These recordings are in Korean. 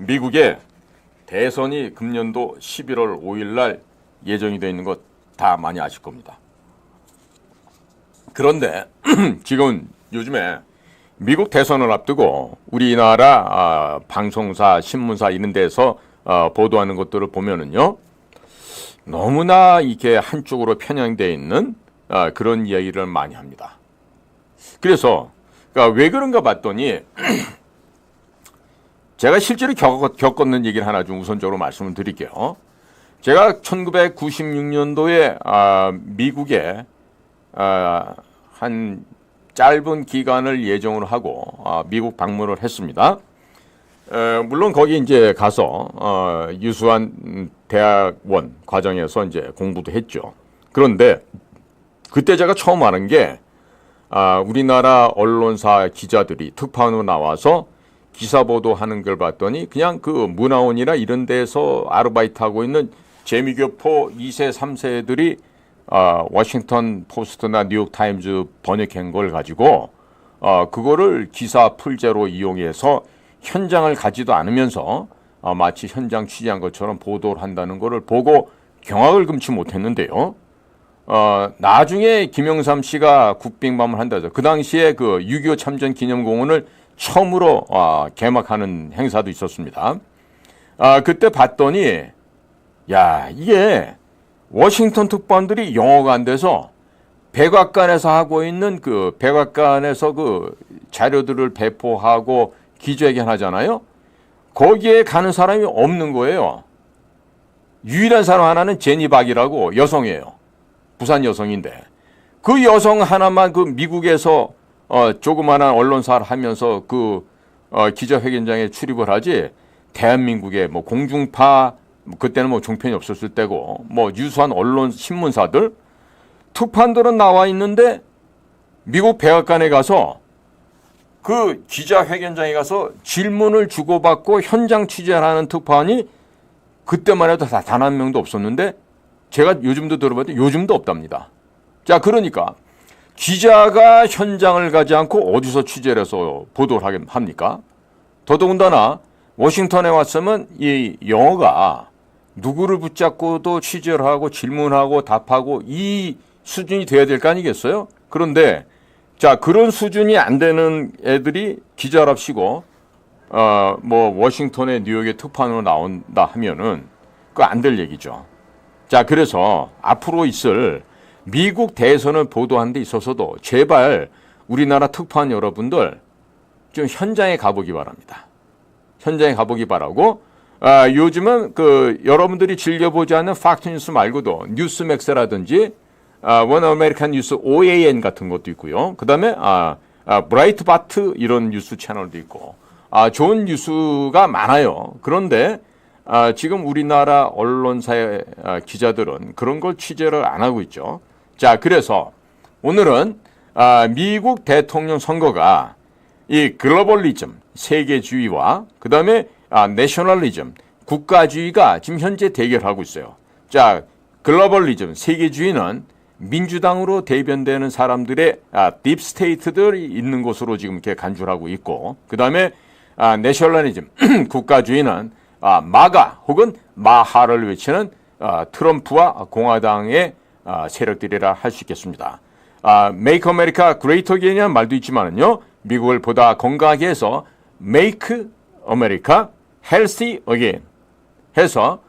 미국의 대선이 금년도 11월 5일 날 예정이 되어 있는 것 다 많이 아실 겁니다. 그런데 지금 요즘에 미국 대선을 앞두고 우리나라 방송사, 신문사 이런 데서 보도하는 것들을 보면은요, 너무나 이게 한쪽으로 편향되어 있는 그런 이야기를 많이 합니다. 그래서 그러니까 왜 그런가 봤더니 제가 실제로 겪었는 얘기를 하나 좀 우선적으로 말씀을 드릴게요. 제가 1996년도에 미국에 한 짧은 기간을 예정으로 하고 미국 방문을 했습니다. 물론 거기 이제 가서 유수한 대학원 과정에서 이제 공부도 했죠. 그런데 그때 제가 처음 아는 게 우리나라 언론사 기자들이 특파원으로 나와서 기사 보도하는 걸 봤더니 그냥 그 문화원이나 이런 데서 아르바이트하고 있는 재미교포 2세, 3세들이 워싱턴 포스트나 뉴욕 타임즈 번역한 걸 가지고 그거를 기사 풀제로 이용해서 현장을 가지도 않으면서 마치 현장 취재한 것처럼 보도를 한다는 거를 보고 경악을 금치 못했는데요. 나중에 김영삼 씨가 국빈방문 한다죠. 그 당시에 그 6.25 참전 기념공원을 처음으로 개막하는 행사도 있었습니다. 그때 봤더니 야, 이게 워싱턴 특파원들이 영어가 안 돼서 백악관에서 하고 있는 그 백악관에서 그 자료들을 배포하고 기자회견 하잖아요. 거기에 가는 사람이 없는 거예요. 유일한 사람 하나는 제니 박이라고 여성이에요. 부산 여성인데 그 여성 하나만 그 미국에서 조그마한 언론사를 하면서 그 기자회견장에 출입을 하지. 대한민국의 뭐 공중파, 그때는 뭐 종편이 없었을 때고 뭐 유수한 언론 신문사들 특파원들은 나와 있는데 미국 백악관에 가서 그 기자회견장에 가서 질문을 주고받고 현장 취재를 하는 특파원이 그때만 해도 단 한 명도 없었는데 제가 요즘도 들어봤더니 요즘도 없답니다. 자, 그러니까 기자가 현장을 가지 않고 어디서 취재를 해서 보도를 합니까? 더더군다나 워싱턴에 왔으면 이 영어가 누구를 붙잡고도 취재를 하고 질문하고 답하고 이 수준이 돼야 될 거 아니겠어요? 그런데 자, 그런 수준이 안 되는 애들이 기자랍시고 뭐 워싱턴에 뉴욕에 특파원으로 나온다 하면은 그거 안 될 얘기죠. 자, 그래서 앞으로 있을 미국 대선을 보도하는 데 있어서도 제발 우리나라 특파원 여러분들 좀 현장에 가보기 바랍니다. 현장에 가보기 바라고 요즘은 그 여러분들이 즐겨보지 않는 팍트뉴스 말고도 뉴스맥스라든지 원 아메리칸 뉴스 OAN 같은 것도 있고요. 그 다음에 브라이트바트 이런 뉴스 채널도 있고 좋은 뉴스가 많아요. 그런데 지금 우리나라 언론사의 기자들은 그런 걸 취재를 안 하고 있죠. 자, 그래서 오늘은 미국 대통령 선거가 이 글로벌리즘, 세계주의와 그 다음에 내셔널리즘, 국가주의가 지금 현재 대결하고 있어요. 자, 글로벌리즘, 세계주의는 민주당으로 대변되는 사람들의 딥스테이트들이 있는 곳으로 지금 이렇게 간주하고 있고, 그 다음에 내셔널리즘, 국가주의는 마가 혹은 마하를 외치는 트럼프와 공화당의 세력들이라 할 수 있겠습니다. Make America Great Again이라는 말도 있지만은요, 미국을 보다 건강하게 해서 Make America Healthy Again 해서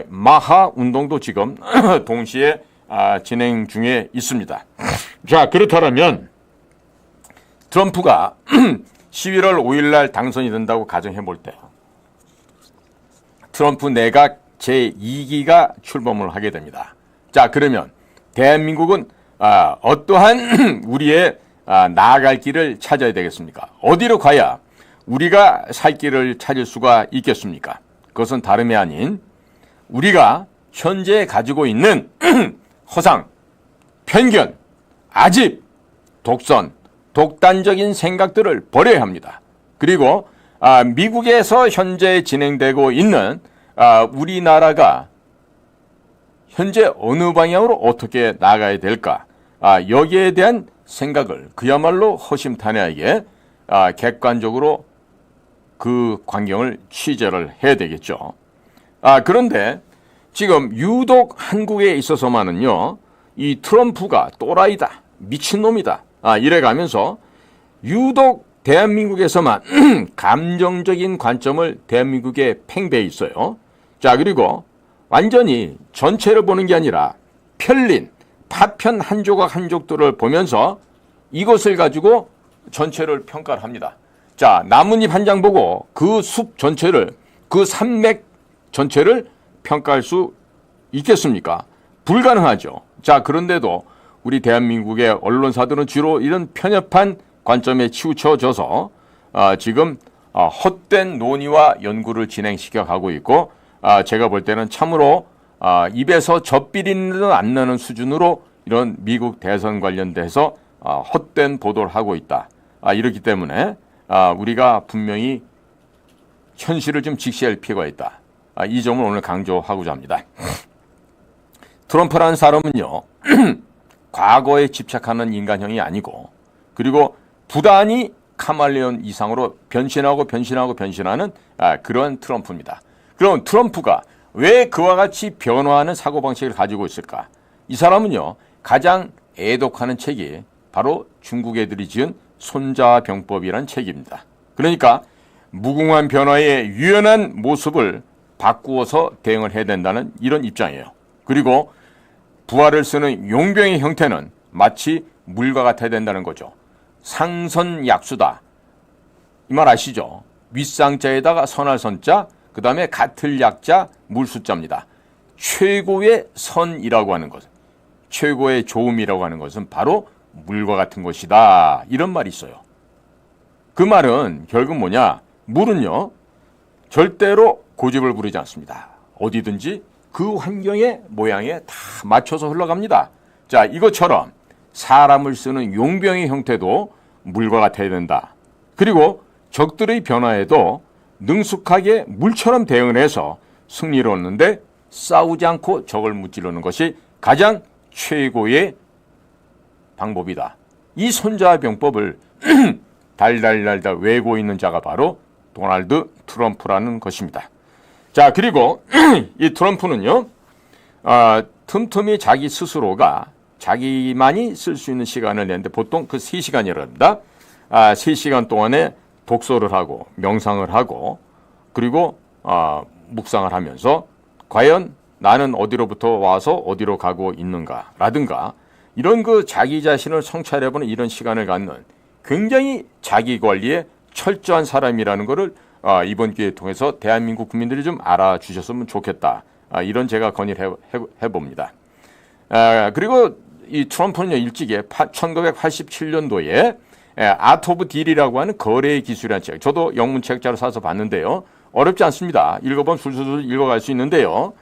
마하 운동도 지금 동시에 진행 중에 있습니다. 자, 그렇다면 트럼프가 11월 5일 날 당선이 된다고 가정해 볼 때 트럼프 내각 제2기가 출범을 하게 됩니다. 자, 그러면 대한민국은 어떠한 우리의 나아갈 길을 찾아야 되겠습니까? 어디로 가야 우리가 살 길을 찾을 수가 있겠습니까? 그것은 다름이 아닌 우리가 현재 가지고 있는 허상, 편견, 아집, 독선, 독단적인 생각들을 버려야 합니다. 그리고 미국에서 현재 진행되고 있는 우리나라가 현재 어느 방향으로 어떻게 나가야 될까? 여기에 대한 생각을 그야말로 허심탄회하게 객관적으로 그 광경을 취재를 해야 되겠죠. 그런데 지금 유독 한국에 있어서만은요, 이 트럼프가 또라이다, 미친놈이다, 이래가면서 유독 대한민국에서만 감정적인 관점을 대한민국에 팽배해 있어요. 자, 그리고 완전히 전체를 보는 게 아니라 편린, 파편 한 조각 한 족들을 보면서 이것을 가지고 전체를 평가를 합니다. 자, 나뭇잎 한 장 보고 그 숲 전체를, 그 산맥 전체를 평가할 수 있겠습니까? 불가능하죠. 자, 그런데도 우리 대한민국의 언론사들은 주로 이런 편협한 관점에 치우쳐져서 지금 헛된 논의와 연구를 진행시켜 가고 있고, 제가 볼 때는 참으로 입에서 젖비린내도 안 나는 수준으로 이런 미국 대선 관련돼서 헛된 보도를 하고 있다. 이렇기 때문에 우리가 분명히 현실을 좀 직시할 필요가 있다. 이 점을 오늘 강조하고자 합니다. 트럼프라는 사람은요, 과거에 집착하는 인간형이 아니고, 그리고 부단히 카말레온 이상으로 변신하는 그런 트럼프입니다. 그럼 트럼프가 왜 그와 같이 변화하는 사고방식을 가지고 있을까? 이 사람은요, 가장 애독하는 책이 바로 중국 애들이 지은 손자병법이라는 책입니다. 그러니까 무궁한 변화의 유연한 모습을 바꾸어서 대응을 해야 된다는 이런 입장이에요. 그리고 부활을 쓰는 용병의 형태는 마치 물과 같아야 된다는 거죠. 상선약수다. 이 말 아시죠? 윗상자에다가 선할 선자, 그 다음에 같을 약자, 물수자입니다. 최고의 선이라고 하는 것, 최고의 좋음이라고 하는 것은 바로 물과 같은 것이다. 이런 말이 있어요. 그 말은 결국 뭐냐? 물은요, 절대로 고집을 부리지 않습니다. 어디든지 그 환경의 모양에 다 맞춰서 흘러갑니다. 자, 이것처럼 사람을 쓰는 용병의 형태도 물과 같아야 된다. 그리고 적들의 변화에도 능숙하게 물처럼 대응을 해서 승리를 얻는데 싸우지 않고 적을 무찌르는 것이 가장 최고의 방법이다. 이 손자병법을 달달달달 외고 있는 자가 바로 도널드 트럼프라는 것입니다. 자, 그리고 이 트럼프는요, 틈틈이 자기 스스로가 자기만이 쓸 수 있는 시간을 내는데 보통 그 3시간이라고 합니다. 3시간 동안에 독서를 하고 명상을 하고 그리고 묵상을 하면서 과연 나는 어디로부터 와서 어디로 가고 있는가 라든가 이런 그 자기 자신을 성찰해보는 이런 시간을 갖는 굉장히 자기 관리에 철저한 사람이라는 것을 이번 기회를 통해서 대한민국 국민들이 좀 알아주셨으면 좋겠다. 이런 제가 건의를 해봅니다. 그리고 이 트럼프는요, 일찍이 1987년도에 아트 오브 딜이라고 하는 거래의 기술이라는 책, 저도 영문책자로 사서 봤는데요. 어렵지 않습니다. 읽어보면 술술 읽어갈 수 있는데요.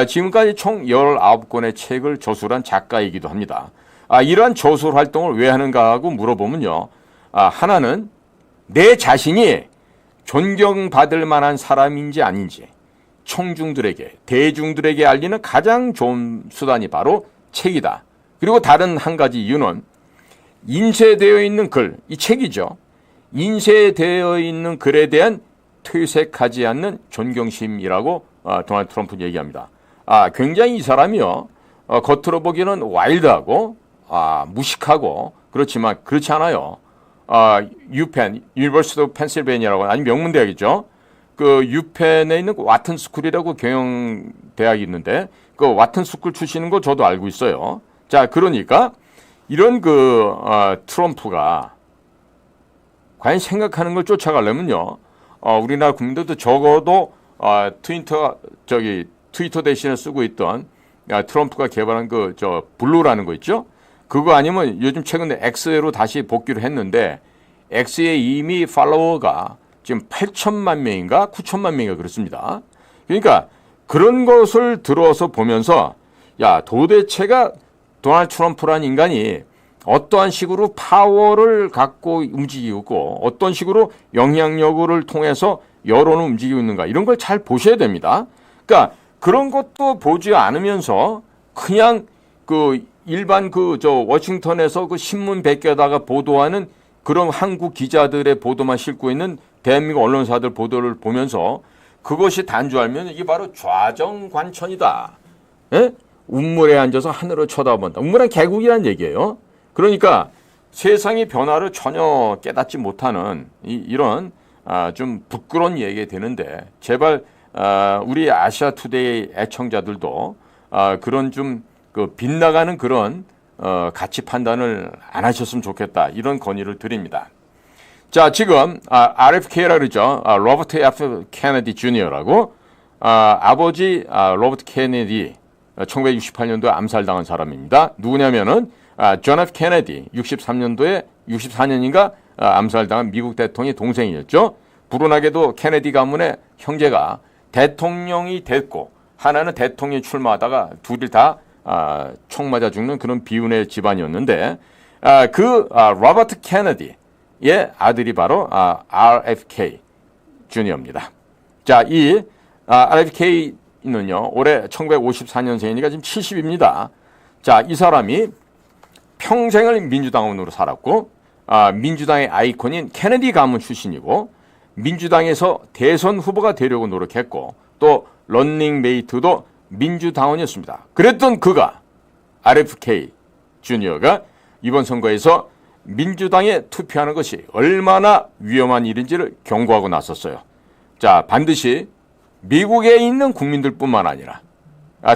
지금까지 총 19권의 책을 저술한 작가이기도 합니다. 이러한 저술 활동을 왜 하는가 하고 물어보면요. 하나는 내 자신이 존경받을 만한 사람인지 아닌지 청중들에게, 대중들에게 알리는 가장 좋은 수단이 바로 책이다. 그리고 다른 한 가지 이유는 인쇄되어 있는 글, 이 책이죠. 인쇄되어 있는 글에 대한 퇴색하지 않는 존경심이라고 도널드 트럼프는 얘기합니다. 굉장히 이 사람이요, 겉으로 보기에는 와일드하고 무식하고 그렇지만 그렇지 않아요. 유펜, 유니버시티 오브 펜실베니아라고 아니 명문대학이죠. 그 유펜에 있는 와튼 스쿨이라고 경영대학이 있는데 그 와튼 스쿨 출신인 거 저도 알고 있어요. 자, 그러니까 이런 트럼프가 과연 생각하는 걸 쫓아가려면요, 우리나라 국민들도 적어도 트위터 대신에 쓰고 있던 트럼프가 개발한 블루라는 거 있죠? 그거 아니면 요즘 최근에 X로 다시 복귀를 했는데 X에 이미 팔로워가 지금 8천만 명인가 9천만 명인가 그렇습니다. 그러니까 그런 것을 들어서 보면서 야, 도대체가 도널드 트럼프라는 인간이 어떠한 식으로 파워를 갖고 움직이고 있고 어떤 식으로 영향력을 통해서 여론을 움직이고 있는가 이런 걸 잘 보셔야 됩니다. 그러니까 그런 것도 보지 않으면서 그냥 일반 워싱턴에서 신문 100개다가 보도하는 그런 한국 기자들의 보도만 싣고 있는 대한민국 언론사들 보도를 보면서 그것이 단주하면 이게 바로 좌정관천이다. 예? 운물에 앉아서 하늘을 쳐다본다. 운물은 개국이란 얘기예요. 그러니까 세상의 변화를 전혀 깨닫지 못하는 이런 좀 부끄러운 얘기가 되는데 제발 우리 아시아투데이 애청자들도 그런 좀 그 빗나가는 그런 가치 판단을 안 하셨으면 좋겠다. 이런 건의를 드립니다. 자, 지금 RFK라 그러죠. 로버트 F. 케네디 주니어라고 아버지 로버트 케네디 1968년도에 암살당한 사람입니다. 누구냐면은 존 F. 케네디 64년인가 암살당한 미국 대통령의 동생이었죠. 불운하게도 케네디 가문의 형제가 대통령이 됐고 하나는 대통령이 출마하다가 둘이 다 총 맞아 죽는 그런 비운의 집안이었는데 로버트 케네디의 아들이 바로 RFK 주니어입니다. 자, 이 RFK는요 올해 1954년생이니까 지금 70입니다. 자, 이 사람이 평생을 민주당원으로 살았고 민주당의 아이콘인 케네디 가문 출신이고 민주당에서 대선 후보가 되려고 노력했고 또 런닝메이트도 민주당원이었습니다. 그랬던 그가 RFK 주니어가 이번 선거에서 민주당에 투표하는 것이 얼마나 위험한 일인지를 경고하고 나섰어요. 자, 반드시 미국에 있는 국민들뿐만 아니라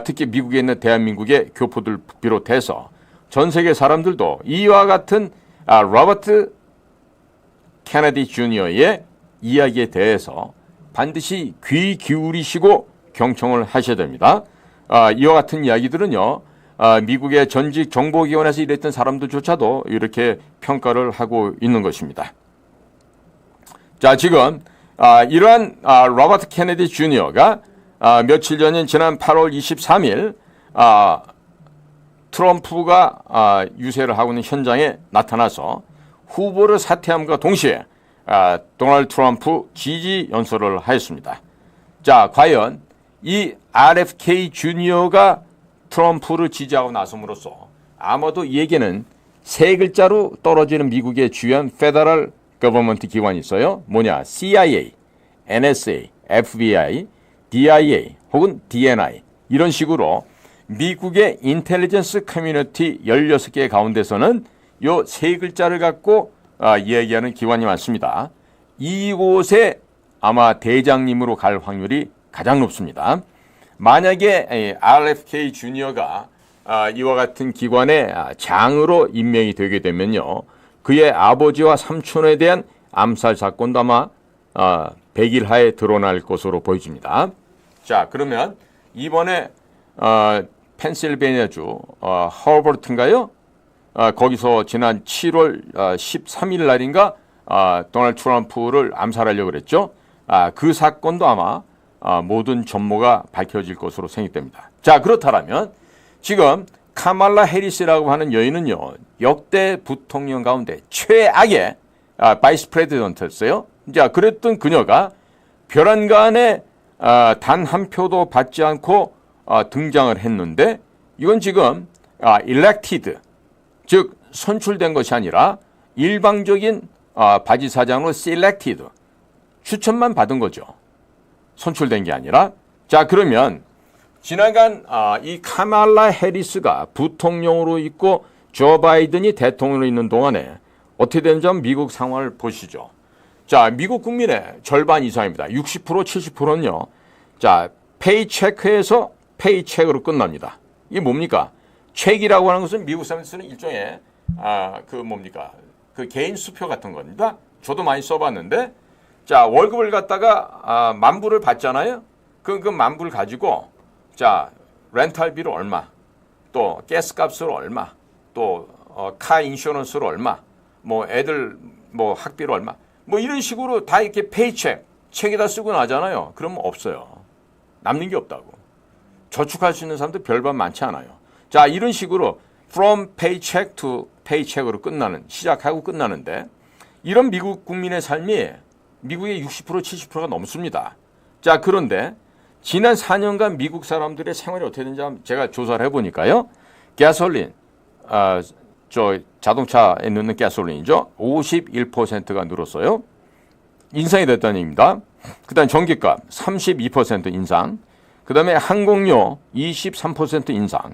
특히 미국에 있는 대한민국의 교포들 비롯해서 전 세계 사람들도 이와 같은 로버트 케네디 주니어의 이야기에 대해서 반드시 귀 기울이시고 경청을 하셔야 됩니다. 이와 같은 이야기들은요. 미국의 전직 정보기관에서 일했던 사람들조차도 이렇게 평가를 하고 있는 것입니다. 자, 지금 이러한 로버트 케네디 주니어가 며칠 전인 지난 8월 23일 트럼프가 유세를 하고 있는 현장에 나타나서 후보를 사퇴함과 동시에 도널드 트럼프 지지 연설을 하였습니다. 자, 과연 이 RFK 주니어가 트럼프를 지지하고 나섬으로써 아마도 이 얘기는 세 글자로 떨어지는 미국의 주요한 페더럴 거버먼트 기관이 있어요. 뭐냐? CIA, NSA, FBI, DIA 혹은 DNI 이런 식으로 미국의 인텔리전스 커뮤니티 16개 가운데서는 요 세 글자를 갖고 이야기하는 기관이 많습니다. 이곳에 아마 대장님으로 갈 확률이 가장 높습니다. 만약에 RFK 주니어가 이와 같은 기관의 장으로 임명이 되게 되면요. 그의 아버지와 삼촌에 대한 암살 사건도 아마 100일 하에 드러날 것으로 보여집니다. 자, 그러면 이번에 펜실베니아주 허버트인가요? 거기서 지난 7월 13일 날인가 도널드 트럼프를 암살하려고 그랬죠. 그 사건도 아마 모든 전모가 밝혀질 것으로 생각됩니다. 자, 그렇다면 지금 카말라 해리스라고 하는 여인은요. 역대 부통령 가운데 최악의 바이스 프레지던트였어요. 자, 그랬던 그녀가 별안간에 단 한 표도 받지 않고 등장을 했는데 이건 지금 elected, 즉 선출된 것이 아니라 일방적인 바지사장으로 selected, 추천만 받은 거죠. 선출된 게 아니라. 자, 그러면 지나간 이 카말라 해리스가 부통령으로 있고 조 바이든이 대통령으로 있는 동안에 어떻게 되는지 한번 미국 상황을 보시죠. 자, 미국 국민의 절반 이상입니다. 60%, 70%는요. 자, 페이체크에서 페이체크로 끝납니다. 이게 뭡니까? 책이라고 하는 것은 미국 사람들이 쓰는 일종의 그 개인 수표 같은 겁니다. 저도 많이 써봤는데, 자, 월급을 갖다가 10,000불을 받잖아요. 그 10,000불 가지고 자, 렌탈비로 얼마, 또 가스값으로 얼마, 또 카 인슈런스로 얼마, 뭐 애들 뭐 학비로 얼마, 뭐 이런 식으로 다 이렇게 페이책 책에다 쓰고 나잖아요. 그러면 없어요. 남는 게 없다고. 저축할 수 있는 사람도 별반 많지 않아요. 자, 이런 식으로 from paycheck to paycheck으로 끝나는, 시작하고 끝나는데 이런 미국 국민의 삶이 미국의 60%, 70%가 넘습니다. 자, 그런데 지난 4년간 미국 사람들의 생활이 어떻게 되는지 제가 조사를 해보니까요. 가솔린, 저 자동차에 넣는 가솔린이죠. 51%가 늘었어요. 인상이 됐다는 얘기입니다. 그 다음에 전기값 32% 인상, 그 다음에 항공료 23% 인상,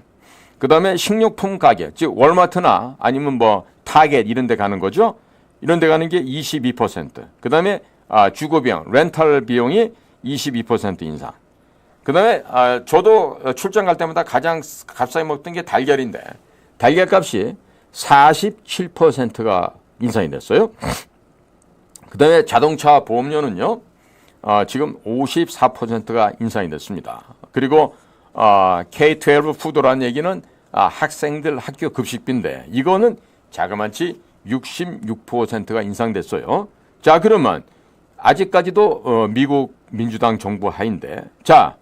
그 다음에 식료품 가격, 즉 월마트나 아니면 뭐 타겟 이런 데 가는 거죠. 이런 데 가는 게 22%, 그 다음에 주거 비용, 렌탈 비용이 22% 인상. 그 다음에 저도 출장 갈 때마다 가장 값싸게 먹던 게 달걀인데 달걀 값이 47%가 인상이 됐어요. 그 다음에 자동차 보험료는요, 지금 54%가 인상이 됐습니다. 그리고 K-12 푸드라는 얘기는 학생들 학교 급식비인데 이거는 자그마치 66%가 인상됐어요. 자, 그러면 아직까지도 미국 민주당 정부 하인데, 자,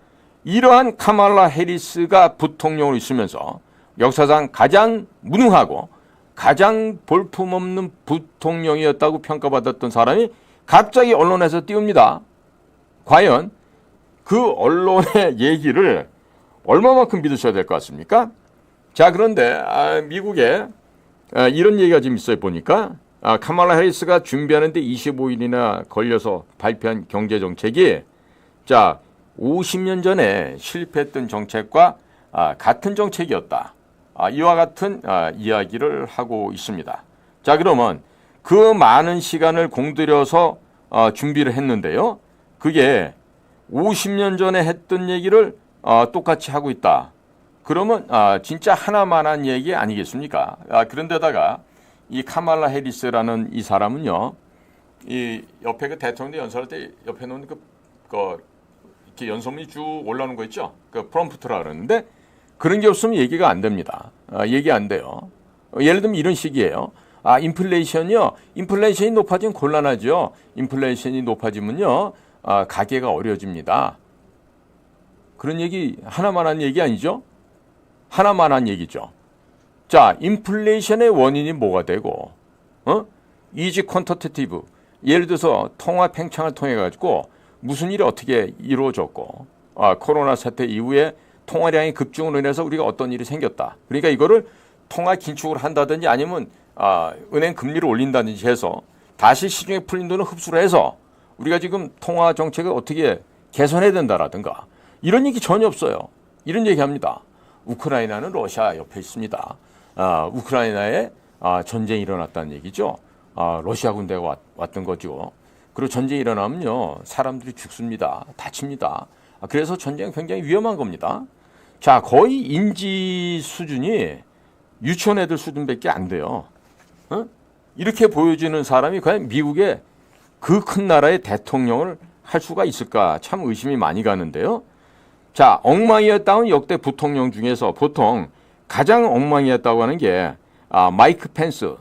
이러한 카말라 해리스가 부통령으로 있으면서 역사상 가장 무능하고 가장 볼품없는 부통령이었다고 평가받았던 사람이 갑자기 언론에서 띄웁니다. 과연 그 언론의 얘기를 얼마만큼 믿으셔야 될 것 같습니까? 자, 그런데 미국에 이런 얘기가 지금 있어요. 보니까 카말라 해리스가 준비하는데 25일이나 걸려서 발표한 경제정책이, 자, 50년 전에 실패했던 정책과 같은 정책이었다. 이와 같은 이야기를 하고 있습니다. 자, 그러면 그 많은 시간을 공들여서 준비를 했는데요. 그게 50년 전에 했던 얘기를 똑같이 하고 있다. 그러면 진짜 하나만한 얘기 아니겠습니까? 그런데다가 이 카말라 해리스라는 이 사람은요, 이 옆에 그 대통령 연설할 때 옆에 놓은 이렇게 연설문이 쭉 올라오는 거 있죠? 그 프롬프트라 그러는데 그런 게 없으면 얘기가 안 됩니다. 얘기 안 돼요. 예를 들면 이런 식이에요. 인플레이션이요. 인플레이션이 높아지면 곤란하죠. 인플레이션이 높아지면요, 가계가 어려워집니다. 그런 얘기 하나만한 얘기 아니죠? 하나만한 얘기죠. 자, 인플레이션의 원인이 뭐가 되고, 이지 퀀터테티브, 예를 들어서 통화 팽창을 통해 가지고 무슨 일이 어떻게 이루어졌고, 코로나 사태 이후에 통화량의 급증으로 인해서 우리가 어떤 일이 생겼다. 그러니까 이거를 통화 긴축을 한다든지 아니면 은행 금리를 올린다든지 해서 다시 시중에 풀린 돈을 흡수를 해서 우리가 지금 통화 정책을 어떻게 개선해야 된다라든가 이런 얘기 전혀 없어요. 이런 얘기합니다. 우크라이나는 러시아 옆에 있습니다. 우크라이나에 전쟁이 일어났다는 얘기죠. 러시아 군대가 왔던 거죠. 그리고 전쟁이 일어나면요, 사람들이 죽습니다. 다칩니다. 그래서 전쟁은 굉장히 위험한 겁니다. 자, 거의 인지 수준이 유치원 애들 수준밖에 안 돼요. 이렇게 보여지는 사람이 과연 미국의 그 큰 나라의 대통령을 할 수가 있을까? 참 의심이 많이 가는데요. 자, 엉망이었다는 역대 부통령 중에서 보통 가장 엉망이었다고 하는 게 마이크 펜스,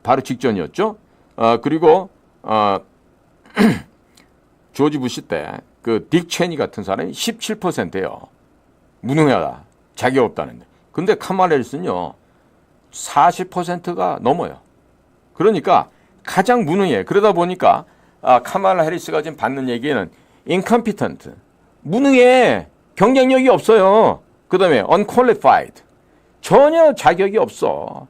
바로 직전이었죠. 그리고 조지 부시 때 그 딕 체니 같은 사람이 17%예요. 무능하다, 자격 없다는데. 근데 카말라 해리스는요 40%가 넘어요. 그러니까 가장 무능해. 그러다 보니까 카말라 해리스가 지금 받는 얘기는 incompetent, 무능해, 경쟁력이 없어요. 그 다음에 unqualified, 전혀 자격이 없어.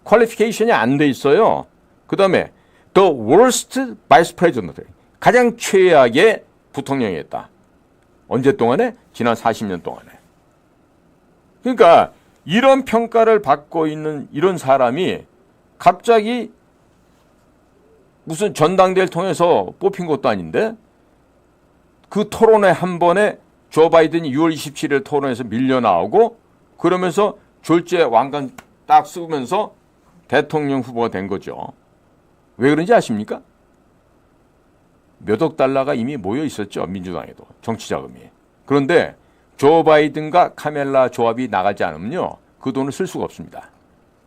퀄리피케이션이 안 돼 있어요. 그 다음에 the worst vice president, 가장 최악의 부통령이었다. 언제 동안에? 지난 40년 동안에. 그러니까 이런 평가를 받고 있는 이런 사람이 갑자기 무슨 전당대회를 통해서 뽑힌 것도 아닌데 그 토론회 한 번에 조 바이든이 6월 27일 토론에서 밀려 나오고 그러면서 졸지에 왕관 딱 쓰면서 대통령 후보가 된 거죠. 왜 그런지 아십니까? 몇 억 달러가 이미 모여 있었죠. 민주당에도 정치 자금이. 그런데 조 바이든과 카멜라 조합이 나가지 않으면요, 그 돈을 쓸 수가 없습니다.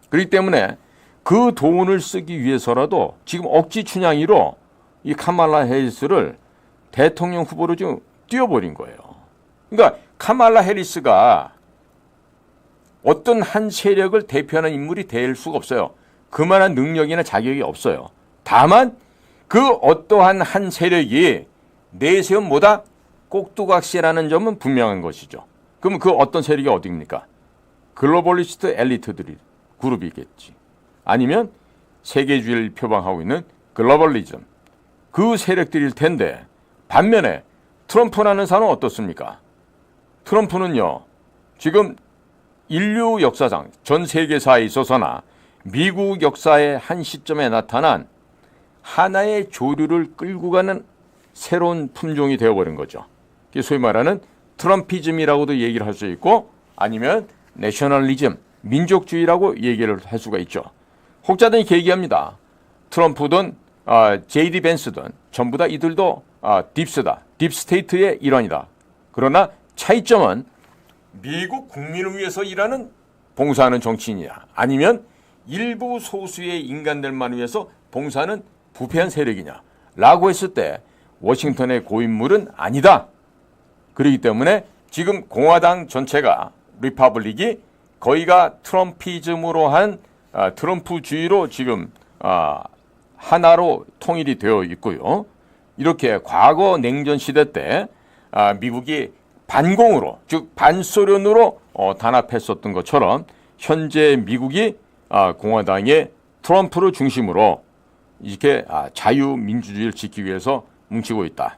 그렇기 때문에 그 돈을 쓰기 위해서라도 지금 억지 춘향이로 이 카말라 해리스를 대통령 후보로 좀 띄워버린 거예요. 그러니까 카말라 해리스가 어떤 한 세력을 대표하는 인물이 될 수가 없어요. 그만한 능력이나 자격이 없어요. 다만 그 어떠한 한 세력이 내세운 뭐다? 꼭두각시라는 점은 분명한 것이죠. 그럼 그 어떤 세력이 어디입니까? 글로벌리스트 엘리트들이 그룹이겠지. 아니면 세계주의를 표방하고 있는 글로벌리즘, 그 세력들일 텐데 반면에 트럼프라는 사람은 어떻습니까? 트럼프는요, 지금 인류 역사상 전 세계사에 있어서나 미국 역사의 한 시점에 나타난 하나의 조류를 끌고 가는 새로운 품종이 되어버린 거죠. 소위 말하는 트럼피즘이라고도 얘기를 할 수 있고 아니면 내셔널리즘, 민족주의라고 얘기를 할 수가 있죠. 혹자든 이렇게 얘기합니다. 트럼프든 제이디 벤스든 전부 다 이들도 딥스다, 딥스테이트의 일원이다. 그러나 차이점은 미국 국민을 위해서 일하는 봉사하는 정치인이냐 아니면 일부 소수의 인간들만 위해서 봉사하는 부패한 세력이냐 라고 했을 때 워싱턴의 고인물은 아니다. 그렇기 때문에 지금 공화당 전체가 리퍼블릭이 거의가 트럼피즘으로 한 트럼프주의로 지금 하나로 통일이 되어 있고요. 이렇게 과거 냉전 시대 때 미국이 반공으로 즉 반소련으로 단합했었던 것처럼 현재 미국이 공화당의 트럼프를 중심으로 이렇게 자유민주주의를 지키기 위해서 뭉치고 있다.